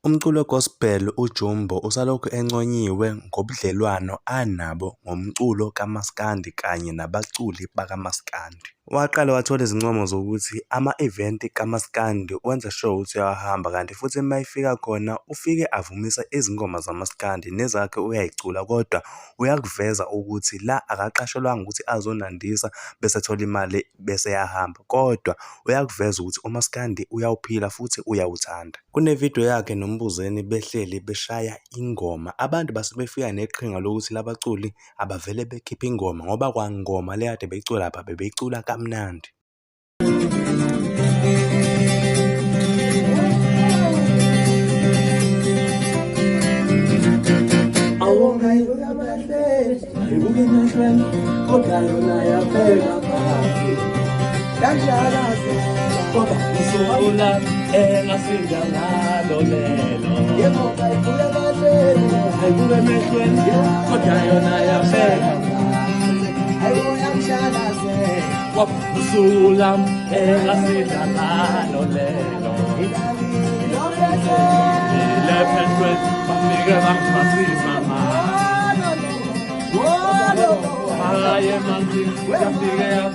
Umculo we-gospel uJumbo usalokhu enconyiwe ngobudlelwano anabo ngomculo kaMaskandi kanye nabaculi bakaMaskandi. Waqala wathola izincomo zokuthi ama-event kaMaskandi wenza sure ukuthi uyawahamba, kanti futhi uma efika khona ufike avumisa izingoma zamaskandi nezakhe uyay'cula, kodwa uyakuveza ukuthi la akaqashelwanga ukuthi azonandisa bese ethola imali bese eyahamba, kodwa uyakuveza ukuthi umaskandi uyawuphila futhi uyawuthanda. Kune-video yakhe noMbuzeni behleli beshaya ingoma, abantu base befika neqhinga lokuthi la baculi abavele bekhiphe ingoma ngoba kwangoma le kade beyicula lapha bebeyicula kamnandi. Sulam elasida lalo lelo le penwe pamiga masima ma aye manti pamiga ya